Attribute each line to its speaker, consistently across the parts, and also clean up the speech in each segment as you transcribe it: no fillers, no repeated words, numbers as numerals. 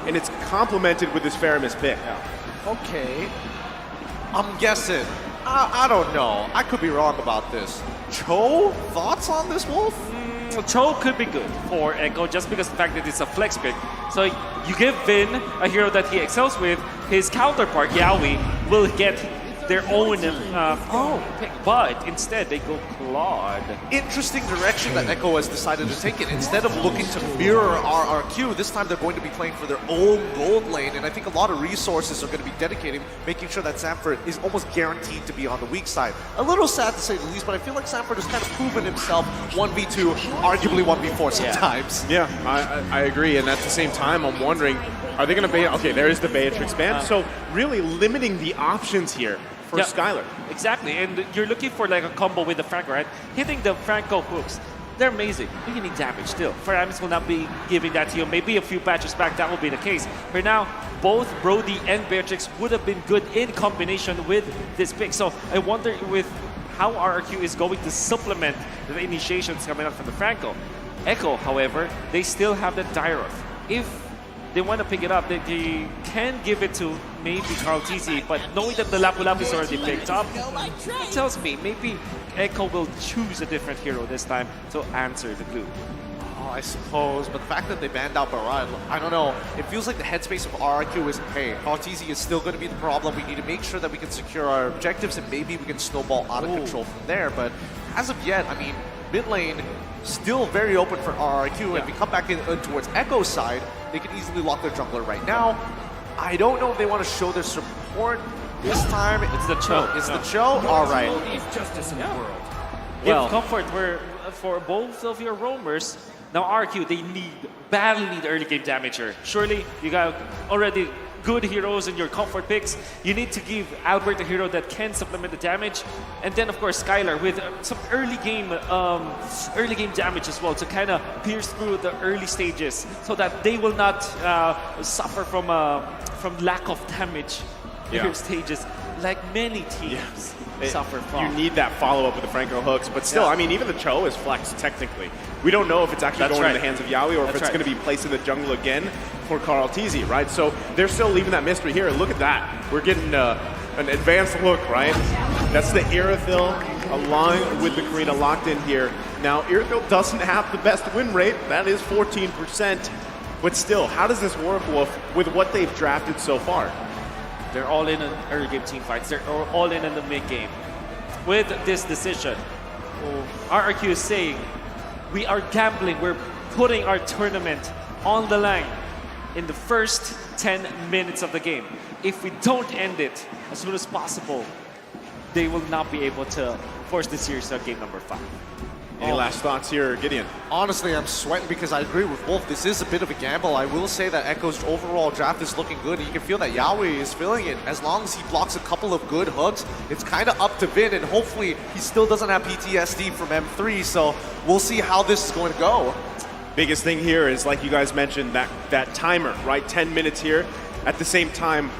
Speaker 1: and it's complemented with this Faramis pick.
Speaker 2: Okay. I'm guessing. I don't know. I could be wrong about this. Cho, thoughts on this, Wolf?
Speaker 3: Cho could be good for Echo just because the fact that it's a flex pick. So you give Vin a hero that he excels with, his counterpart, Yaoi, will get their own pick, but instead they go Claude.
Speaker 2: Interesting direction that Echo has decided to take it. Instead of looking to mirror RRQ, this time they're going to be playing for their own gold lane, and I think a lot of resources are going to be dedicated, making sure that Sanford is almost guaranteed to be on the weak side. A little sad to say the least, but I feel like Sanford has kind of proven himself 1v2, arguably 1v4 sometimes.
Speaker 1: Yeah, I agree, and at the same time, I'm wondering, are they going to okay, there is the Beatrix ban, so really limiting the options here for Skylar.
Speaker 3: Exactly, and you're looking for like a combo with the Franco, right? Hitting the Franco hooks, they're amazing. You need damage still. Faramis will not be giving that to you. Maybe a few patches back that will be the case. For now, both Brody and Beatrix would have been good in combination with this pick. So I wonder with how RRQ is going to supplement the initiations coming out from the Franco. Echo, however, they still have the Dyroth. If they want to pick it up, they can give it to maybe Carl TC, but knowing that the Lapu Lapu is already picked up, it tells me maybe Echo will choose a different hero this time to answer the glue.
Speaker 2: Oh, I suppose, but the fact that they banned out Barad, I don't know. It feels like the headspace of RRQ is, hey, Arteezy is still going to be the problem. We need to make sure that we can secure our objectives and maybe we can snowball out of control from there. But as of yet, I mean, mid lane still very open for RRQ. And if we come back in towards Echo's side, they can easily lock their jungler right now. I don't know if they want to show their support this time.
Speaker 3: It's the Cho.
Speaker 2: It's the Cho? All right.
Speaker 4: Justice in the world.
Speaker 3: Well, comfort for both of your roamers. Now RQ, they badly need early game damager. Surely you got already good heroes in your comfort picks. You need to give Albert a hero that can supplement the damage, and then of course Skylar with some early game damage as well to kind of pierce through the early stages, so that they will not suffer from lack of damage in stages like many teams suffer from.
Speaker 1: You need that follow-up with the Franco hooks, but still, I mean, even the Cho is flexed technically. We don't know if it's actually going in the hands of Yaoi or if it's going to be placed in the jungle again for Carl TZ, right? So they're still leaving that mystery here. Look at that. We're getting an advanced look, right? That's the Irithyll along with the Karina locked in here. Now, Irithyll doesn't have the best win rate. That is 14%. But still, how does this work, Wolf, with what they've drafted so far?
Speaker 3: They're all in on early game team fights. They're all in the mid game. With this decision, RRQ is saying, we are gambling. We're putting our tournament on the line in the first 10 minutes of the game. If we don't end it as soon as possible, they will not be able to force the series to game number 5.
Speaker 1: Any last thoughts here, Gideon?
Speaker 2: Honestly, I'm sweating because I agree with Wolf. This is a bit of a gamble. I will say that Echo's overall draft is looking good. You can feel that Yaoi is feeling it. As long as he blocks a couple of good hooks, it's kind of up to Vin, and hopefully he still doesn't have PTSD from M3, so we'll see how this is going to go.
Speaker 1: Biggest thing here is, like you guys mentioned, that timer, right? 10 minutes here. At the same time,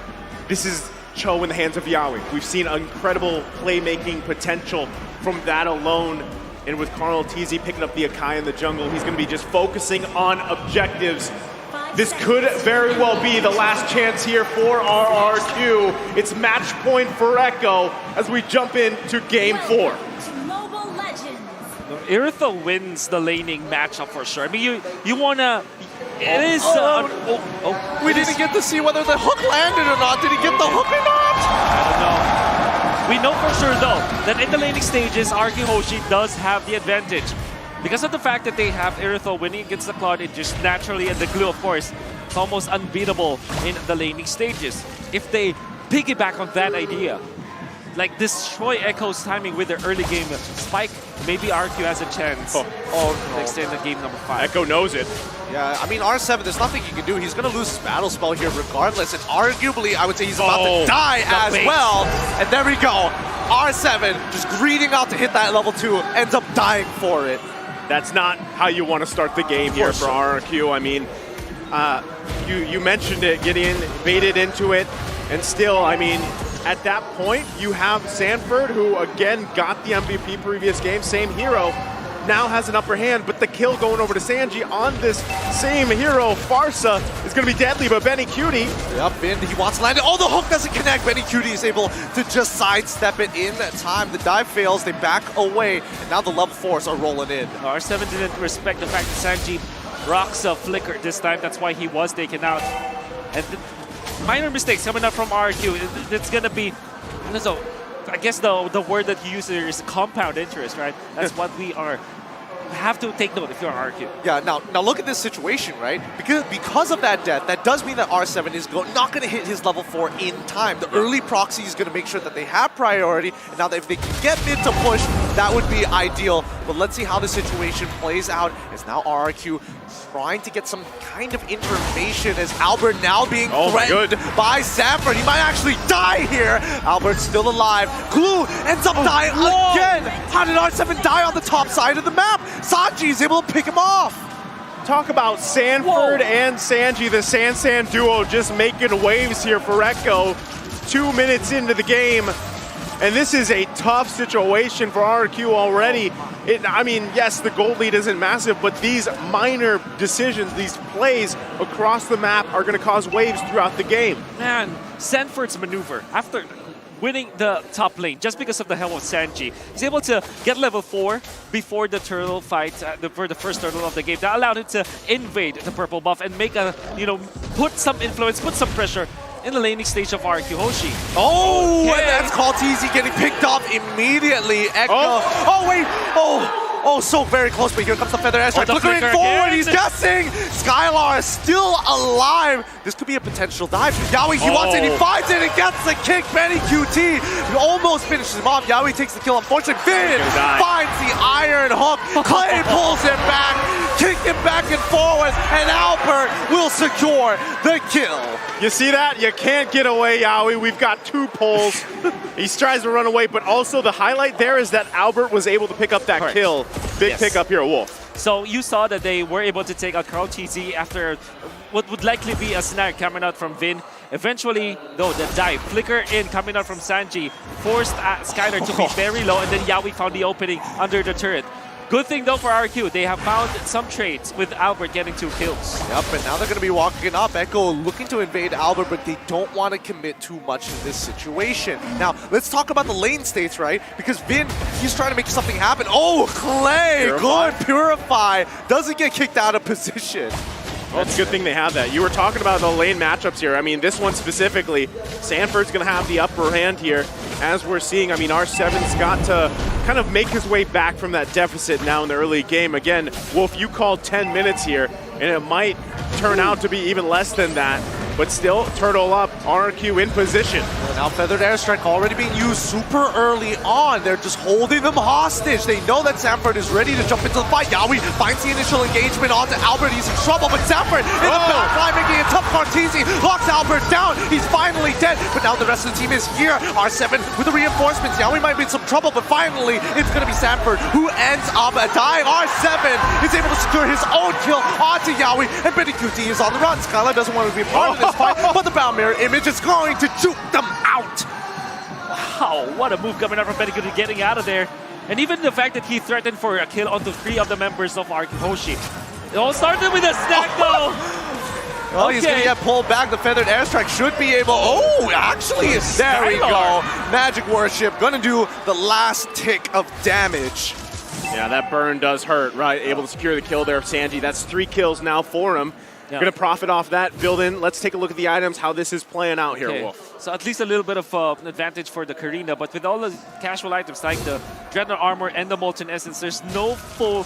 Speaker 1: this is Cho in the hands of Yaoi. We've seen incredible playmaking potential from that alone. And with Carl TZ picking up the Akai in the jungle, he's going to be just focusing on objectives. This could very well be the last chance here for RRQ. It's match point for Echo as we jump into game 4.
Speaker 3: Irithyll wins the laning matchup for sure. I mean, you want to... It is...
Speaker 2: we didn't get to see whether the hook landed or not. Did he get the hook or not?
Speaker 3: I don't know. We know for sure, though, that in the laning stages, RRQ Hoshi does have the advantage. Because of the fact that they have Irithyll winning against the Cloud, it just naturally, and the glue, of course, it's almost unbeatable in the laning stages. If they piggyback on that idea, like destroy Echo's timing with their early game spike, maybe RRQ has a chance to extend the game number 5.
Speaker 1: Echo knows it.
Speaker 2: Yeah, I mean, R7, there's nothing he can do. He's going to lose his battle spell here regardless, and arguably, I would say he's about to die as well. And there we go. R7 just greeting out to hit that level 2, ends up dying for it.
Speaker 1: That's not how you want to start the game here for RRQ. I mean, you mentioned it, Gideon, baited into it, and still, I mean, at that point, you have Sanford, who again got the MVP previous game, same hero. now has an upper hand, but the kill going over to Sanji on this same hero, Farsa, is going to be deadly, but Benny Cutie.
Speaker 2: Yep, Vin, he wants to land it. Oh, the hook doesn't connect. Benny Cutie is able to just sidestep it in time. The dive fails, they back away, and now the level 4s are rolling in.
Speaker 3: R7 didn't respect the fact that Sanji rocks a flicker this time. That's why he was taken out. And minor mistakes coming out from RRQ. It's going to be, so I guess the word that you use here is compound interest, right? That's what we are. Have to take note if you're RRQ.
Speaker 2: Yeah, now look at this situation, right? Because of that death, that does mean that R7 is not going to hit his level 4 in time. The early proxy is going to make sure that they have priority, and now that if they can get mid to push, that would be ideal. But let's see how the situation plays out. As now RRQ trying to get some kind of information as Albert now being threatened by Sanford. He might actually die here. Albert's still alive. Glue ends up dying again. How did R7 die on the top side of the map? Sanji is able to pick him off.
Speaker 1: Talk about Sanford and Sanji, the San duo, just making waves here for Echo. 2 minutes into the game, and this is a tough situation for RRQ already. I mean, yes, the gold lead isn't massive, but these minor decisions, these plays across the map are going to cause waves throughout the game.
Speaker 3: Man, Sanford's maneuver, after winning the top lane just because of the help of Sanji, he's able to get level 4 before the turtle fight, for the first turtle of the game. That allowed him to invade the purple buff and make a, put some influence, put some pressure in the laning stage of RRQ Hoshi.
Speaker 2: Oh, and that's called TZ getting picked off immediately. Echo. Oh, wait. Oh, so very close, but here comes the Feather Airstrike. Flickering forward, he's guessing. Skylar is still alive. This could be a potential dive. Yaoi, he wants it, he finds it, and gets the kick. Benny QT almost finishes him off. Yaoi takes the kill, unfortunately. Vin finds the iron hook. Clay pulls him back, kick him back and forward, and Albert will secure the kill.
Speaker 1: You see that? You can't get away, Yaoi. We've got 2 pulls. He tries to run away, but also the highlight there is that Albert was able to pick up that kill. Big pickup here, Wolf.
Speaker 3: So you saw that they were able to take out Carl TZ after what would likely be a snag coming out from Vin. Eventually, though, the dive, flicker in coming out from Sanji, forced Skylar to be very low, and then Yaoi found the opening under the turret. Good thing though for RRQ, they have found some trades with Albert getting 2 kills.
Speaker 2: Yep, and now they're going to be walking up. Echo looking to invade Albert, but they don't want to commit too much in this situation. Now, let's talk about the lane states, right? Because Vin, he's trying to make something happen. Oh, Clay, good Purify. Doesn't get kicked out of position.
Speaker 1: Well, it's a good thing they have that. You were talking about the lane matchups here. I mean, this one specifically, Sanford's going to have the upper hand here. As we're seeing, I mean, R7's got to kind of make his way back from that deficit now in the early game. Again, Wolf, you called 10 minutes here, and it might turn out to be even less than that. But still, turtle up, RRQ in position.
Speaker 2: And now Feathered Airstrike already being used super early on. They're just holding them hostage. They know that Sanford is ready to jump into the fight. Yaoi finds the initial engagement onto Albert. He's in trouble, but Sanford in the back line making it tough. Cartesi locks Albert down. He's finally dead, but now the rest of the team is here. R7 with the reinforcements. Yaoi might be in some trouble, but finally it's going to be Sanford who ends up dying. R7 is able to secure his own kill onto Yaoi, and Benny QT is on the run. Skylar doesn't want to be a part of this fight, but the Bound Mirror image is going to juke them out.
Speaker 3: Wow, what a move coming out from Benny QT, getting out of there. And even the fact that he threatened for a kill onto 3 of the members of RRQ Hoshi. It all started with a stack though.
Speaker 2: Well, he's going to get pulled back. The Feathered Airstrike should be able... Oh, actually, there we go. Magic Worship going to do the last tick of damage.
Speaker 1: Yeah, that burn does hurt, right? Able to secure the kill there of Sanji. That's 3 kills now for him. Yeah. Going to profit off that, build in. Let's take a look at the items, how this is playing out here, Wolf.
Speaker 3: So at least a little bit of an advantage for the Karina, but with all the casual items like the Dreadnought Armor and the Molten Essence, there's no full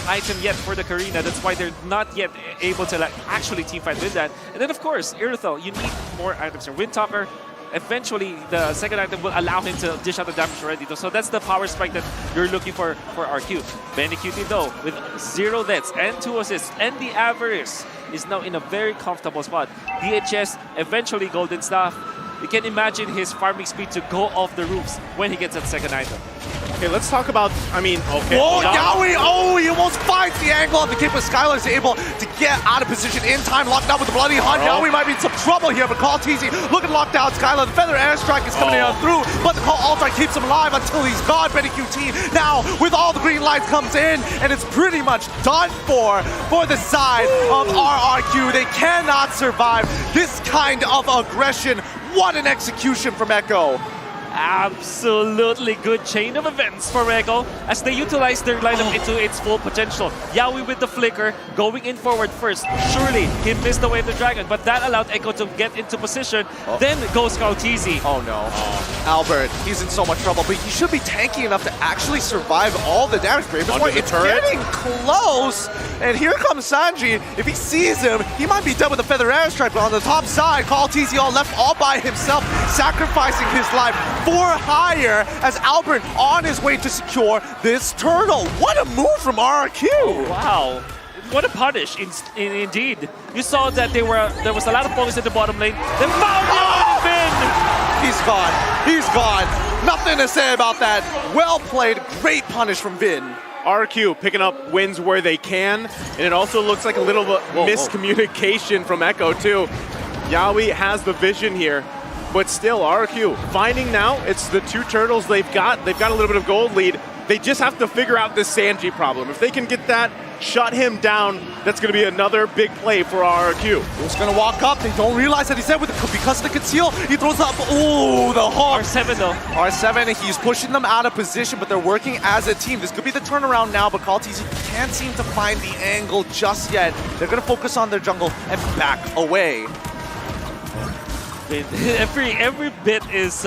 Speaker 3: item yet for the Karina. That's why they're not yet able to actually teamfight with that. And then, of course, Irithel, you need more items. Your Windtalker, eventually the second item will allow him to dish out the damage already. So that's the power spike that you're looking for RQ. Benny QT though, with 0 deaths and 2 assists and the Avarice is now in a very comfortable spot. DHS, eventually Golden Staff. You can imagine his farming speed to go off the roofs when he gets that second item.
Speaker 1: Okay, let's talk about, I mean, okay.
Speaker 2: Whoa, Yawi! Oh, he almost finds the angle of the kick, but Skylar is able to get out of position in time, locked out with the Bloody Hunt. Yawi might be in some trouble here, but Call TZ looking locked out. Skylar, the Feather Airstrike is coming on through, but the Call Alt-Strike keeps him alive until he's gone. Benny QT now, with all the green lights, comes in, and it's pretty much done for the side of RRQ. They cannot survive this kind of aggression. What an execution from Echo.
Speaker 3: Absolutely good chain of events for Echo as they utilize their lineup into its full potential. Yawi with the flicker, going in forward first. Surely, he missed the Wave of the Dragon, but that allowed Echo to get into position. Then goes Kautizi.
Speaker 2: Oh no. Albert, he's in so much trouble, but he should be tanky enough to actually survive all the damage. It's getting close, and here comes Sanji. If he sees him, he might be dead with a Feather Airstrike, but on the top side, Call TZ all left all by himself, sacrificing his life for hire as Albert on his way to secure this turtle. What a move from RRQ!
Speaker 3: Wow. What a punish, indeed. You saw that there was a lot of focus in the bottom lane. Then found Vin!
Speaker 2: He's gone. He's gone. Nothing to say about that. Well played. Great punish from Vin.
Speaker 1: RRQ picking up wins where they can, and it also looks like a little miscommunication from Echo too. Yawi has the vision here, but still RRQ finding now it's the two turtles they've got a little bit of gold lead. They just have to figure out this Sanji problem. If they can get that, shut him down, that's going to be another big play for RRQ.
Speaker 2: He's going to walk up. They don't realize that he's there because of the conceal. He throws up. Oh, the hawk.
Speaker 3: R7 though.
Speaker 2: R7, he's pushing them out of position, but they're working as a team. This could be the turnaround now, but Call TZ can't seem to find the angle just yet. They're going to focus on their jungle and back away.
Speaker 3: Every bit is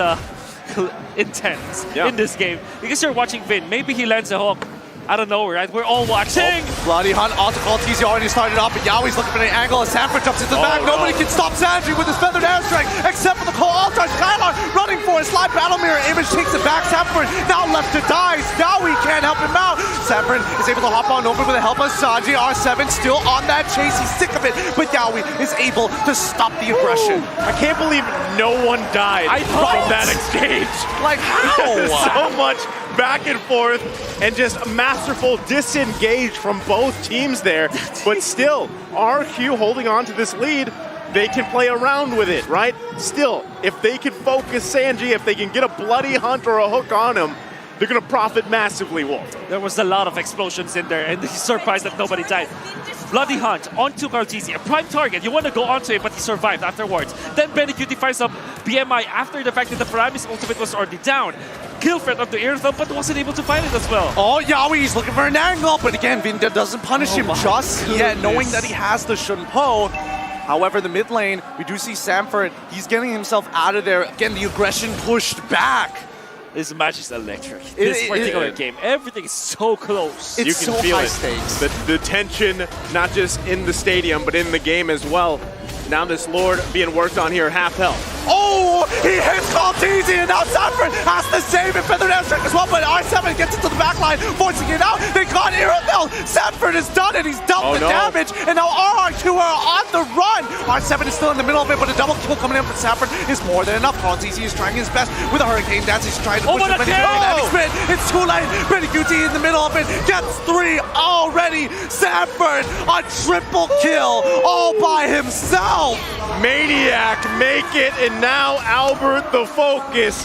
Speaker 3: intense in this game because you're watching Vin. Maybe he lands a hook. I don't know, right? We're all watching.
Speaker 2: Bloody Hunt onto Call TZ already started off, but Yawi's looking for an angle as Sanford jumps into the back. Nobody can stop Sanji with his Feathered Airstrike except for the Call Alt-Strike. Skylar running for a slide battle mirror. Image takes it back. Sanford now left to die. Yawi can't help him out. Sanford is able to hop on over with the help of Sanji. R7 still on that chase. He's sick of it, but Yawi is able to stop the aggression.
Speaker 1: I can't believe no one died from that exchange.
Speaker 2: Like how?
Speaker 1: So much back and forth and just masterful disengage from both teams there. But still, RQ holding on to this lead. They can play around with it, right? Still, if they can focus Sanji, if they can get a Bloody Hunt or a hook on him, they're going to profit massively, Wolf.
Speaker 3: There was a lot of explosions in there, and he's surprised that nobody died. Bloody Hunt onto Kautizi, a prime target. You want to go onto it, but he survived afterwards. Then Benny QT finds some BMI after the fact that the Paramis ultimate was already down. Kill threat of the air thumb, but wasn't able to find it as well.
Speaker 2: Oh, Yawi's looking for an angle, but again, Vinda doesn't punish him just yet, knowing that he has the Shun Po. However, the mid lane, we do see Sanford. He's getting himself out of there. Again, the aggression pushed back.
Speaker 3: This match is electric. This particular game, everything is so close.
Speaker 2: It's
Speaker 1: you can
Speaker 2: so
Speaker 1: feel
Speaker 2: high
Speaker 1: it.
Speaker 2: Stakes.
Speaker 1: The tension, not just in the stadium, but in the game as well. Now this Lord being worked on here, half health.
Speaker 2: Oh, he hits Call TZ, and now Sanford has to save it. Feathered Airstrike as well, but R7 gets into the back line, forcing it out. They got Irithel. Sanford has done it. He's dealt the damage, and now RRQ are on the run. R7 is still in the middle of it, but a double kill coming in from Sanford is more than enough. Call TZ is trying his best with a Hurricane Dance. He's trying to push the Benny spin. It's too late. Benny QT in the middle of it gets 3 already. Sanford a triple kill all by himself.
Speaker 1: Maniac make it, and now Albert the Focus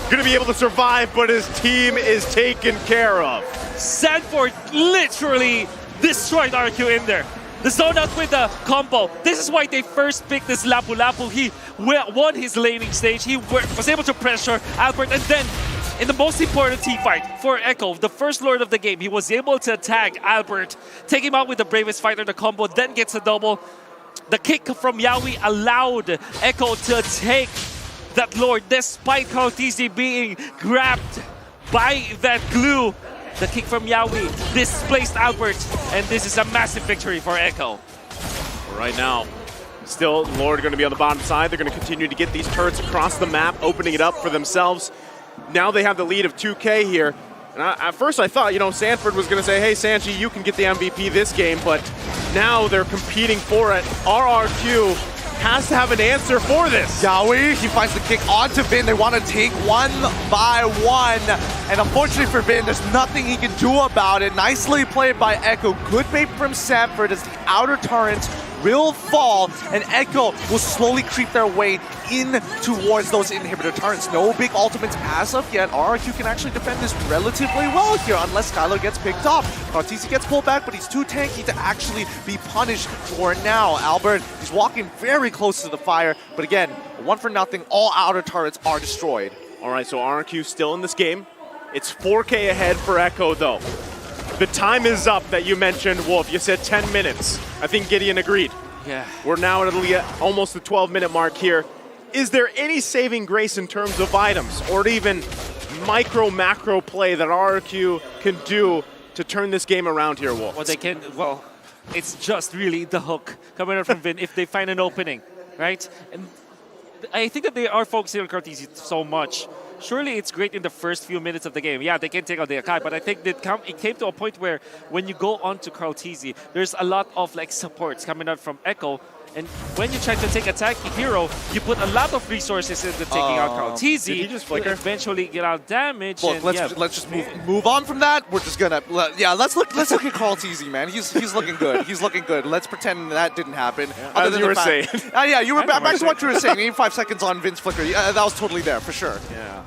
Speaker 1: gonna be able to survive, but his team is taken care of.
Speaker 3: Sanford literally destroyed RQ in there. The zone out with the combo. This is why they first picked this Lapu Lapu. He won his laning stage. He was able to pressure Albert, and then in the most important team fight for Echo, the first Lord of the game, he was able to tag Albert, take him out with the Bravest Fighter, the combo, then gets a double. The kick from Yawi allowed Echo to take that Lord despite Kautizi being grabbed by that glue. The kick from Yawi displaced Albert, and this is a massive victory for Echo.
Speaker 1: Right now, still Lord going to be on the bottom side. They're going to continue to get these turrets across the map, opening it up for themselves. Now they have the lead of 2K here. And at first I thought, you know, Sanford was going to say, hey, Sanji, you can get the MVP this game, but now they're competing for it. RRQ has to have an answer for this.
Speaker 2: Yawi, he finds the kick onto Vin. They want to take one by one. And unfortunately for Vin, there's nothing he can do about it. Nicely played by Echo. Good bait from Sanford as the outer turrets will fall, and Echo will slowly creep their way in towards those inhibitor turrets. No big ultimates as of yet. RRQ can actually defend this relatively well here, unless Skylar gets picked off. Kartisi gets pulled back, but he's too tanky to actually be punished for now. Albert, he's walking very close to the fire, but again, 1-0, all outer turrets are destroyed.
Speaker 1: All right, so RRQ still in this game. It's 4K ahead for Echo, though. The time is up that you mentioned, Wolf. You said 10 minutes. I think Gideon agreed.
Speaker 3: Yeah.
Speaker 1: We're now at almost the 12-minute mark here. Is there any saving grace in terms of items or even macro play that RRQ can do to turn this game around here, Wolf?
Speaker 3: Well, they can. Well, it's just really the hook coming out from Vin if they find an opening, right? And I think that they are focusing on Kartisi so much. Surely it's great in the first few minutes of the game. Yeah, they can take out the Akai, but I think it came to a point where when you go on to Kartisi, there's a lot of like supports coming out from Echo. And when you try to take attack hero, you put a lot of resources into taking out Kartisi.
Speaker 1: Did he just flicker?
Speaker 3: Eventually get out damage.
Speaker 2: Look,
Speaker 3: and,
Speaker 2: let's just move on from that. We're just gonna let's look at Kartisi, man. He's looking good. He's looking good. Let's pretend that didn't happen.
Speaker 1: As you were saying.
Speaker 2: Yeah, you were back to what you were saying. 85 seconds on Vince flicker. Yeah, that was totally there for sure.
Speaker 1: Yeah.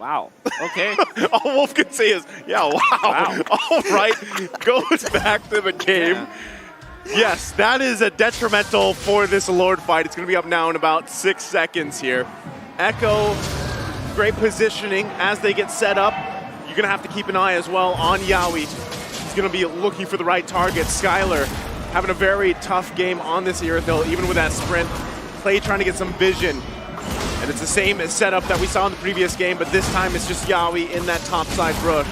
Speaker 3: Wow. Okay.
Speaker 1: All Wolf can say is, yeah, wow. All right. Goes back to the game.
Speaker 3: Yeah.
Speaker 1: Yes, that is a detrimental for this Lord fight. It's going to be up now in about 6 seconds here. Echo, great positioning as they get set up. You're going to have to keep an eye as well on Yawi. He's going to be looking for the right target. Skylar having a very tough game on this Irithyll, even with that sprint. Clay trying to get some vision. And it's the same setup that we saw in the previous game, but this time it's just Yawi in that topside rush.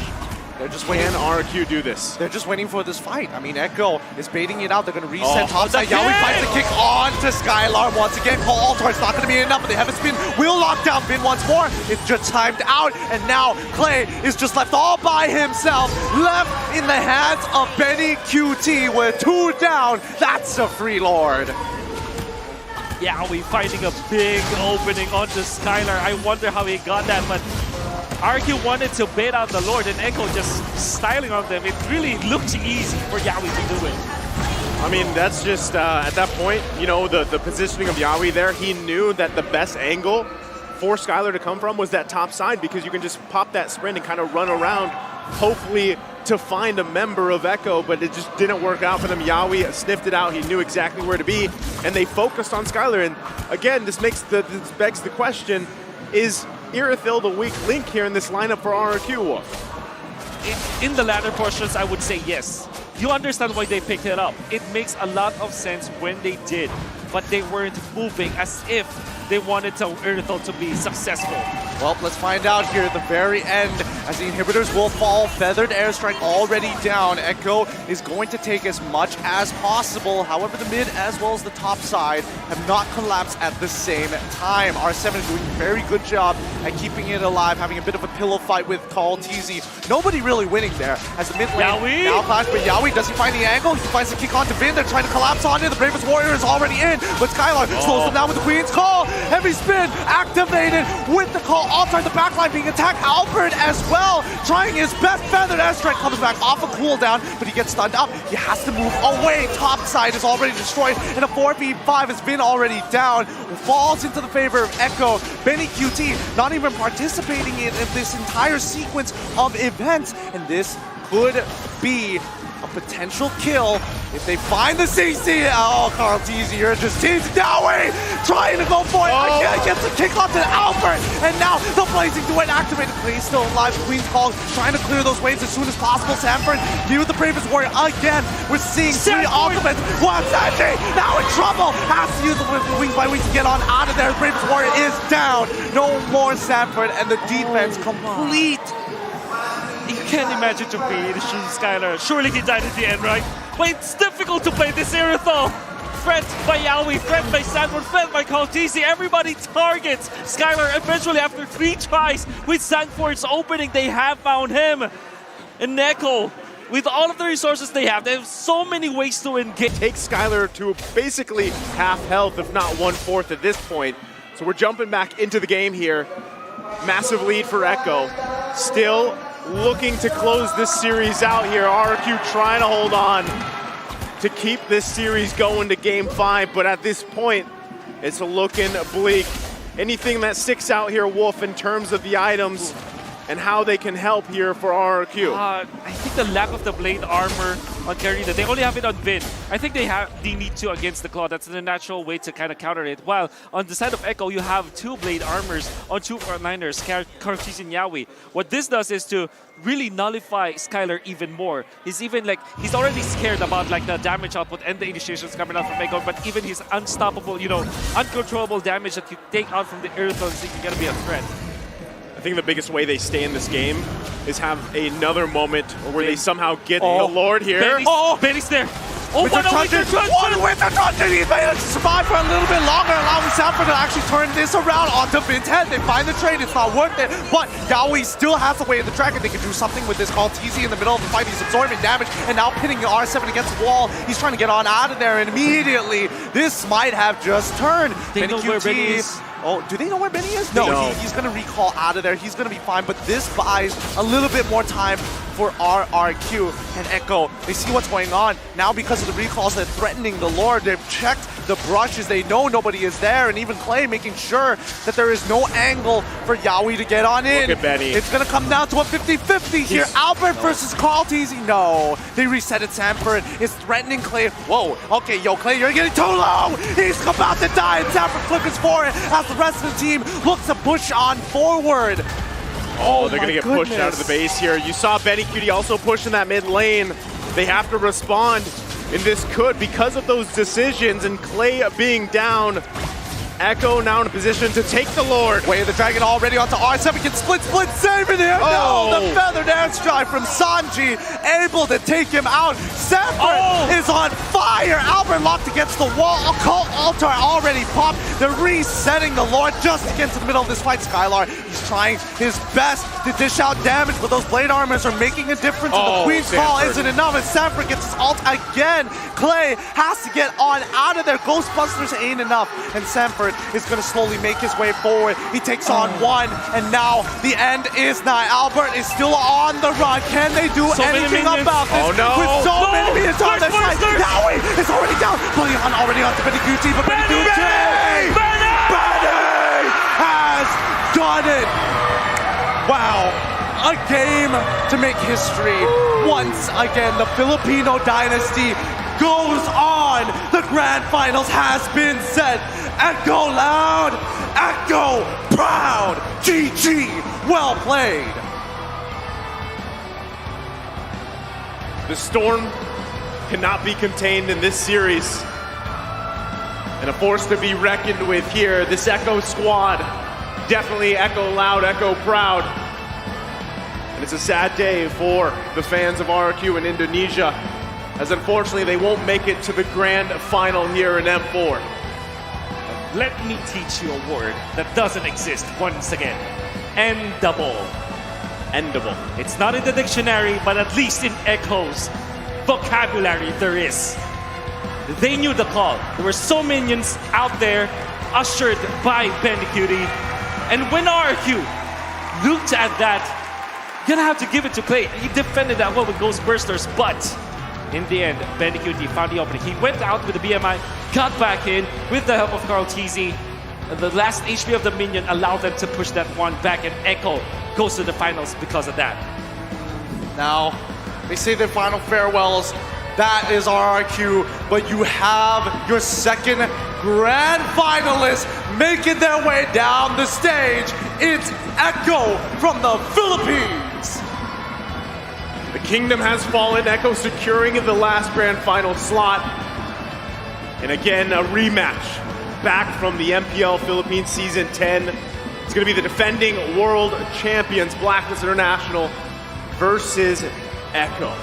Speaker 2: They're just waiting.
Speaker 1: Can RRQ do this?
Speaker 2: They're just waiting for this fight. I mean, Echo is baiting it out. They're going to reset topside. Yawi finds the kick on to Skylar once again. Call Altar. It's not going to be enough, but they have a spin. Will lock down Vin once more. It's just timed out, and now Clay is just left all by himself. Left in the hands of Benny QT with 2 down. That's a free Lord.
Speaker 3: Yeah, we finding a big opening onto Skylar. I wonder how he got that, but RQ wanted to bait out the Lord and Echo just styling on them. It really looked easy for Yawi to do it.
Speaker 1: I mean, that's just, at that point, you know, the positioning of Yawi there, he knew that the best angle for Skylar to come from was that top side because you can just pop that sprint and kind of run around, hopefully to find a member of Echo, but it just didn't work out for them. Yawi sniffed it out. He knew exactly where to be, and they focused on Skylar. And again, this begs the question, is Irithyll the weak link here in this lineup for RRQ, Wolf?
Speaker 3: In the latter portions, I would say yes. You understand why they picked it up. It makes a lot of sense when they did, but they weren't moving as if they wanted Irithyll to be successful.
Speaker 2: Well, let's find out here at the very end as the inhibitors will fall. Feathered airstrike already down. Echo is going to take as much as possible. However, the mid as well as the top side have not collapsed at the same time. R7 is doing a very good job at keeping it alive, having a bit of a pillow fight with Kartisi. Nobody really winning there as the mid lane now clash, but Yawi, does he find the angle? He finds the kick onto Vin. They're trying to collapse on it. The Bravest Warrior is already in, but Skylar slows them down with the Queen's Call. Heavy spin activated with the call. Altar the backline being attacked. Albert as well, trying his best. Feathered airstrike comes back off a cooldown, but he gets stunned up. He has to move away. Top side is already destroyed, and a 4v5 has been already down. Falls into the favor of Echo. Benny QT not even participating in this entire sequence of events, and this could be a potential kill if they find the CC. Oh, Kartisi, you're just teasing Yawi, trying to go for it. Again, gets a kick off to Albert, and now the Blazing Duet activated. He's still alive. Queen's Call trying to clear those waves as soon as possible. Sanford, he with the Bravest Warrior again. We're seeing 3 ultimates. Sanji now in trouble. Has to use the wings by wings to get on out of there. The Bravest Warrior is down. No more Sanford, and the defense complete.
Speaker 3: You can't imagine to be the Skylar. Surely he died at the end, right? But it's difficult to play this Irithyll. Fed by Yawi, fed by Sanford, fed by Kartisi. Everybody targets Skylar. Eventually, after 3 tries with Sanford's opening, they have found him. And Echo, with all of the resources they have so many ways to engage.
Speaker 1: Take Skylar to basically half health, if not 1/4 at this point. So we're jumping back into the game here. Massive lead for Echo. Still looking to close this series out here. RRQ trying to hold on to keep this series going to Game 5, but at this point, it's looking bleak. Anything that sticks out here, Wolf, in terms of the items and how they can help here for RRQ?
Speaker 3: I think the lack of the blade armor on Karina, they only have it on Vin. I think they need to against the Claw. That's the natural way to kind of counter it. While on the side of Echo, you have 2 blade armors on 2 frontliners, Kartis and Yawi. What this does is to really nullify Skylar even more. He's already scared about like the damage output and the initiations coming out from Echo, but even his unstoppable, uncontrollable damage that you take out from the Earth is gonna be a threat.
Speaker 1: I think the biggest way they stay in this game is have another moment where they somehow get the Lord here.
Speaker 3: Benny's there. Oh,
Speaker 2: With the truncheon, he's managed to survive for a little bit longer, allowing Sanford to actually turn this around onto Vin's head. They find the trade, it's not worth it, but Yaoi still has the way of the track, and they can do something with this called TZ in the middle of the fight. He's absorbing damage, and now pinning the R7 against the wall. He's trying to get on out of there, and immediately, this might have just turned.
Speaker 3: They know where Benny is.
Speaker 2: Oh, do they know where Benny is? No. He's going to recall out of there. He's going to be fine, but this buys a little bit more time for RRQ and Echo. They see what's going on. Now because of the recalls, they're threatening the Lord. They've checked the brushes. They know nobody is there, and even Clay making sure that there is no angle for Yaoi to get on in.
Speaker 1: Look at Benny.
Speaker 2: It's going to come down to a 50-50 here. Albert versus Carl Teasy. No. They reset it. Sanford is threatening Clay. Whoa. Okay, yo, Clay, you're getting too low. He's about to die, and Sanford flickers for it as the rest of the team looks to push on forward.
Speaker 1: Oh, they're going to get pushed out of the base here. You saw Benny Cutie also pushing that mid lane. They have to respond, and this could, because of those decisions and Clay being down, Echo now in a position to take the Lord.
Speaker 2: Way of the Dragon already onto R7, can split, saving him.
Speaker 1: Oh.
Speaker 2: No, the feathered airstrike from Sanji, able to take him out. Sanford is on fire. Albert locked against the wall. Occult Altar already popped. They're resetting the Lord just against the middle of this fight. Skylar, he's trying his best to dish out damage, but those blade armors are making a difference. And the Queen's Call isn't enough, and Sanford gets his ult again. Clay has to get on out of there. Ghostbusters ain't enough, and Sanford is going to slowly make his way forward. He takes on one, and now the end is nigh. Albert is still on the run. Can they do anything about this?
Speaker 1: Oh no!
Speaker 2: With so many minions on their side. Yaoi is already down. Pulling on already onto Benny Gucci, but Benny has done it. Wow. A game to make history. Once again, the Filipino dynasty goes on. The grand finals has been set. Echo loud, Echo proud. GG, well played.
Speaker 1: The storm cannot be contained in this series, and a force to be reckoned with here. This Echo squad, definitely Echo loud, Echo proud. And it's a sad day for the fans of RRQ in Indonesia, as unfortunately they won't make it to the grand final here in M4.
Speaker 3: Let me teach you a word that doesn't exist once again. Endable.
Speaker 1: Endable.
Speaker 3: It's not in the dictionary, but at least in Echo's vocabulary there is. They knew the call. There were so minions out there, ushered by Bandicutie. And when RRQ looked at that, gonna have to give it to Clay. He defended that well with Ghost Bursters, but in the end, Bandicutie found the opening. He went out with the BMI, got back in with the help of Carl TZ. And the last HP of the minion allowed them to push that one back, and Echo goes to the finals because of that.
Speaker 2: Now, they say their final farewells. That is RRQ, but you have your second grand finalist making their way down the stage. It's Echo from the Philippines.
Speaker 1: The kingdom has fallen, Echo securing the last grand final slot. And again, a rematch back from the MPL Philippines Season 10. It's going to be the defending world champions, Blacklist International, versus Echo.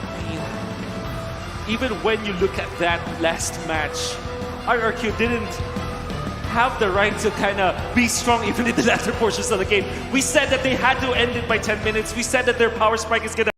Speaker 3: I mean, even when you look at that last match, RRQ didn't have the right to kind of be strong even in the latter portions of the game. We said that they had to end it by 10 minutes. We said that their power spike is going to